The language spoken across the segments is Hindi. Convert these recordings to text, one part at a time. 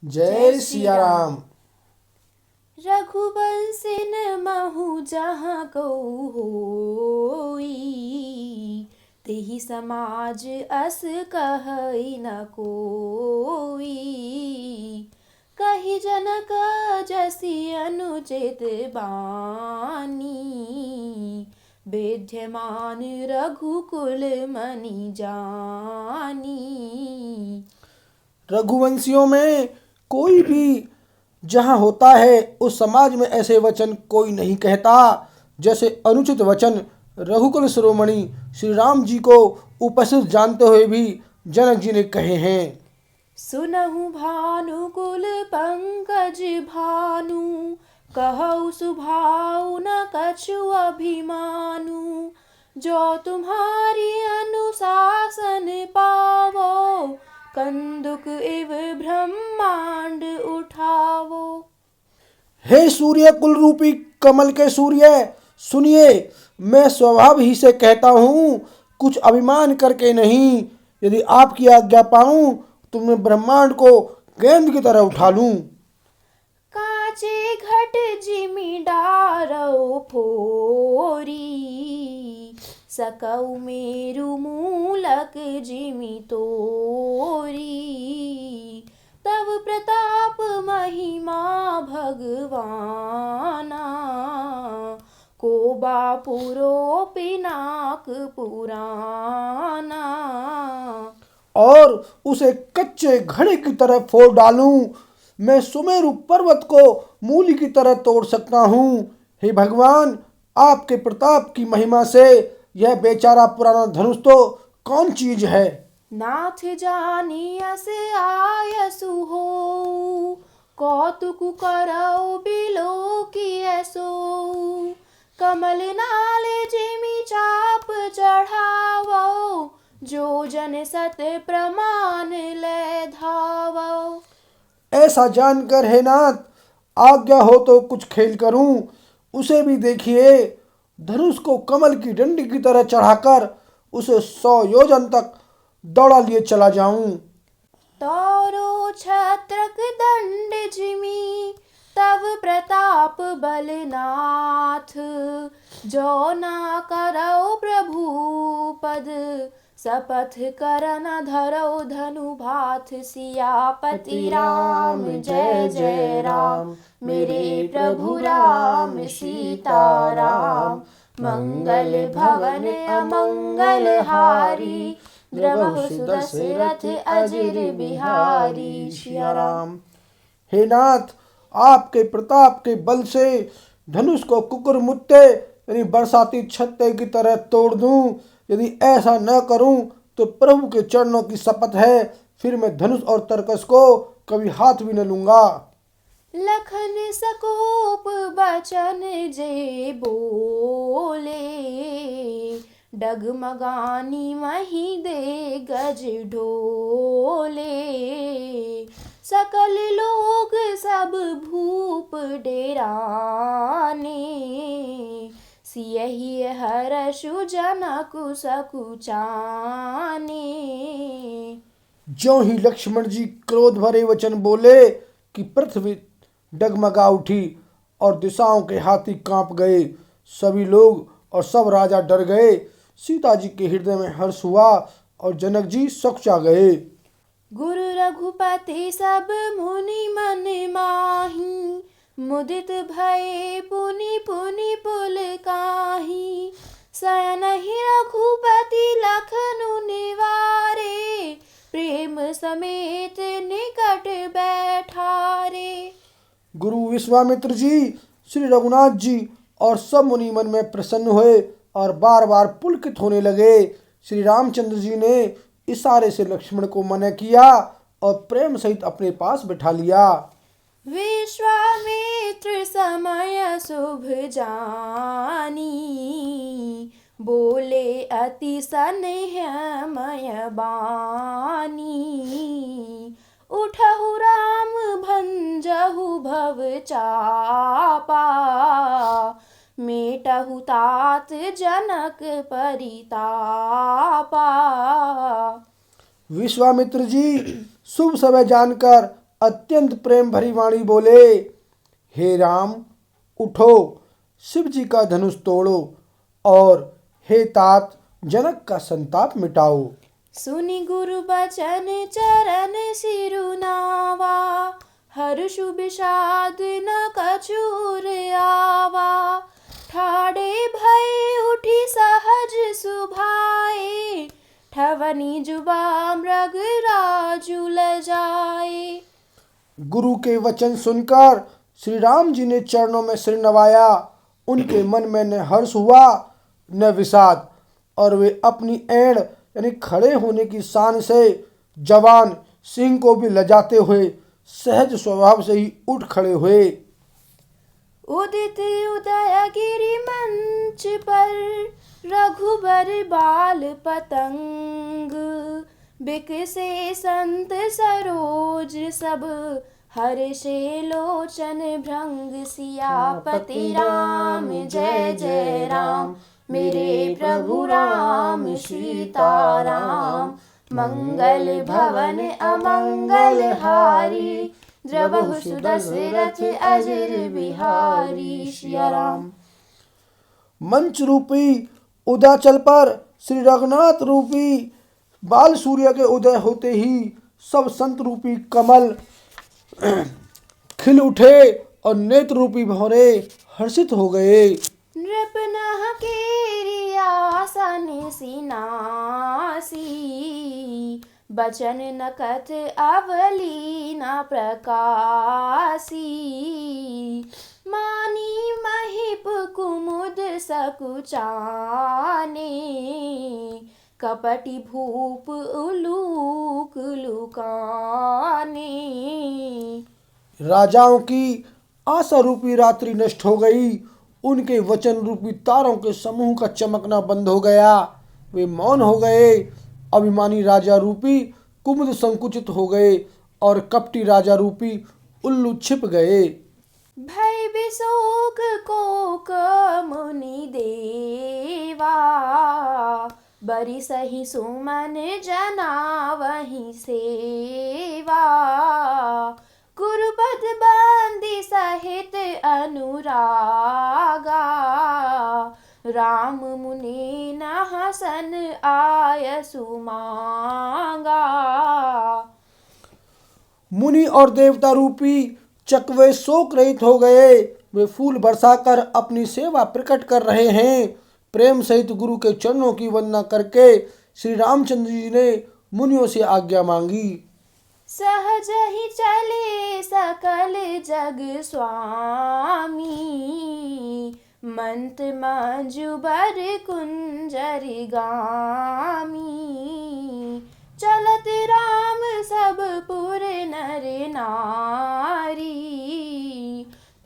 जय सिया राम। रघुवंशिन महु जहाँ को होई, तेहि समाज अस कहई न कोई। कहि जनक जसि अनुचित बानी, विद्यमान रघुकुल मनि जानी। रघुवंशियों में कोई भी जहाँ होता है उस समाज में ऐसे वचन कोई नहीं कहता जैसे अनुचित वचन रघुकुल शिरोमणि श्री राम जी को उपस्थित जानते हुए भी जनक जी ने कहे हैं। सुनहु भानुकुल पंकज भानु, कहु सुभाउ न कछु अभिमानु। जो तुम्हारी अनुशासन पावो, कंदुक इव ब्रह्मांड उठावो। हे सूर्य कुल रूपी कमल के सूर्य, सुनिए, मैं स्वभाव ही से कहता हूँ, कुछ अभिमान करके नहीं। यदि आपकी आज्ञा पाऊँ तो मैं ब्रह्मांड को गेंद की तरह उठा लूँ। काचे घट जिमि डारौ फोरी, सकौ मेरु मूलक जिमि तोरी। तव प्रताप महिमा भगवाना, को बापुरो पिनाक पुराना। और उसे कच्चे घड़े की तरह फोड़ डालूं। मैं सुमेरु पर्वत को मूली की तरह तोड़ सकता हूँ। हे भगवान, आपके प्रताप की महिमा से यह बेचारा पुराना धनुष तो कौन चीज है। नाथ जानियस आयसु हो, कौतुक करौ बिलोकियसो। कमल नाल जिमि चाप चढ़ावो, जो जन सत प्रमाण ले धावो। ऐसा जानकर हे नाथ, आज्ञा हो तो कुछ खेल करूं। उसे भी देखिए, धनुष को कमल की डंडी की तरह चढ़ाकर उसे 100 योजन तक दौड़ा लिए चला जाऊं। तौरो छत्रक दंड जिमि, तव प्रताप बलनाथ। जो ना करौ प्रभु पद, शपथ करन धरौ धनु भाथ। सियापति राम जय जय राम, मेरे प्रभु राम सीता राम। मंगल भवन अमंगल हारी, द्रवहु सुदशरथ अजिर बिहारी। सिया राम। हे नाथ, आपके प्रताप के बल से धनुष को कुकुर मुत्ते यानी बरसाती छत्ते की तरह तोड़ दूं। यदि ऐसा न करूं तो प्रभु के चरणों की शपथ है, फिर मैं धनुष और तरकस को कभी हाथ भी न लूंगा। लखन सकोप बचन जे बोले, डगमगानी मही दे गज ढोले। सकल लोग सब भूप डेराने, सियहि हरषु जनकु सकुचाने। ज्यों ही लक्ष्मण जी क्रोध भरे वचन बोले कि पृथ्वी डगमगा उठी और दिशाओं के हाथी कांप गए। सभी लोग और सब राजा डर गए। सीता जी के हृदय में हर्ष हुआ और जनक जी सकुचा गए। गुरु रघुपति सब मुनि मन माही, मुदित भये पुनि पुनि पुलकाही। सयनहि रघुपति लखनु निवारे, प्रेम समेत निकट बैठारे। गुरु विश्वामित्र जी, श्री रघुनाथ जी और सब मुनि मन में प्रसन्न हुए और बार बार पुलकित होने लगे। श्री रामचंद्र जी ने इशारे से लक्ष्मण को मना किया और प्रेम सहित अपने पास बिठा लिया। विश्वामित्र समय शुभ जानी, बोले अति स्नेहमय बानी। उठहु राम भंजहु भव चापा, मेटहु तात जनक परितापा। विश्वामित्र जी शुभ समय जानकर अत्यंत प्रेम भरी वाणी बोले, हे राम उठो, शिव जी का धनुष तोड़ो और हे तात जनक का संताप मिटाओ। सुनि गुरु बचन चरण सिरुनावा, हर्षु विषाद न कछुर आवा। ठाड़े भय उठी सहज सुभाए, ठवनी जुबा मृग राजु लजाए। गुरु के वचन सुनकर श्री राम जी ने चरणों में सिर नवाया। उनके मन में न हर्ष हुआ न विषाद, और वे अपनी एड़ यानी खड़े होने की शान से जवान सिंह को भी लजाते हुए सहज स्वभाव से ही उठ खड़े हुए। उदित उदयगिरि मंच पर, रघुबर बाल पतंग। बिकसे संत सरोज सब, हर्षे लोचन भृंग। सियापति राम जय जय राम, मेरे प्रभु राम सीताराम। मंगल भवन अमंगल हारी, द्रवहु सुदशरथ अजर बिहारी। सिया राम। मंच रूपी उदाचल पर श्री रघुनाथ रूपी बाल सूर्य के उदय होते ही सब संत रूपी कमल खिल उठे और नेत्र रूपी भौरे हर्षित हो गए। नृपनः केरी आसन सिनासी, बचन न कथ अवली न प्रकाशी। मानी महिप कुमुद सकुचाने, कपटी भूप उलूक लुकाने। राजाओं की आशा रूपी रात्रि नष्ट हो गई। उनके वचन रूपी तारों के समूह का चमकना बंद हो गया। वे मौन हो गए। अभिमानी राजा रूपी कुमुद संकुचित हो गए और कपटी राजा रूपी उल्लू छिप गए। भय विशोक कोक मुनि देवा, बरी सही सुमन जना वही सेवा। गुरुपद बंदी सहित अनुरागा, राम मुनि न हसन आय सुमांगा। मुनि और देवता रूपी चकवे शोक रहित हो गए। वे फूल बरसाकर अपनी सेवा प्रकट कर रहे हैं। प्रेम सहित गुरु के चरणों की वंदना करके श्री रामचंद्र जी ने मुनियों से आज्ञा मांगी। सहज ही चले सकल जग स्वामी, मंत मंजुबर कुंजर गामी। चलत राम सब पुर नर नारी,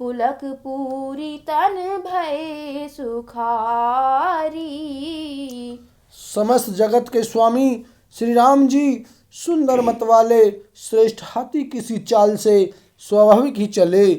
पुलक पूरी तन भय सुखारी। समस्त जगत के स्वामी श्री राम जी सुंदर मत वाले श्रेष्ठ हाथी किसी चाल से स्वाभाविक ही चले।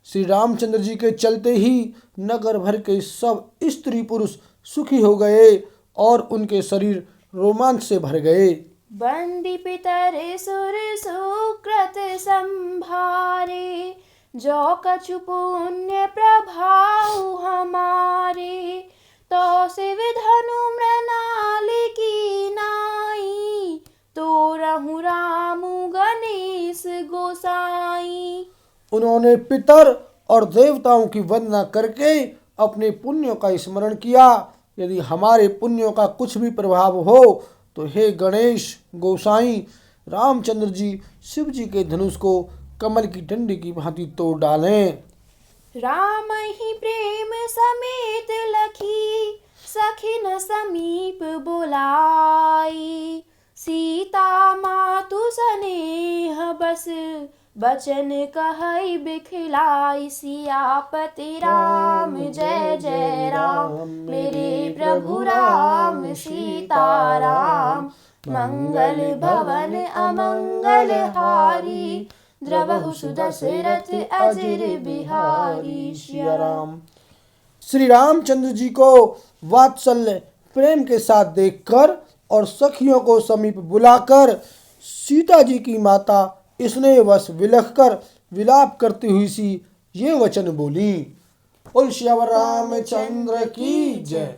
श्री रामचंद्र जी के चलते ही नगर भर के सब स्त्री पुरुष सुखी हो गए और उनके शरीर रोमांच से भर गए। बंदी पितर सुर सुकृत संभारे, जो कछु पुण्य प्रभाव हमारे। तो शिव धनु मृणाल की नाई, तो रहु राम गणेश गोसाई। उन्होंने पितर और देवताओं की वंदना करके अपने पुण्यों का स्मरण किया। यदि हमारे पुण्यों का कुछ भी प्रभाव हो तो हे गणेश गोसाई, रामचंद्र जी शिव जी के धनुष को कमल की डंडी की भांति तोड़ डालें। राम ही प्रेम समेत लखी, सखिन समीप बुलाई। सीता मातु स्नेह बस, बचन कहई बिखलाई। सियापति राम जय जय राम, मेरे प्रभु राम सीताराम। मंगल भवन अमंगल हारी, द्रवहु सुदशरथ अजर बिहारी। सिया राम। श्री रामचंद्र जी को वात्सल्य प्रेम के साथ देखकर और सखियों को समीप बुलाकर सीता जी की माता इसने बस विलख कर विलाप करती हुई सी ये वचन बोली। बोल श्यावर रामचंद्र की जय।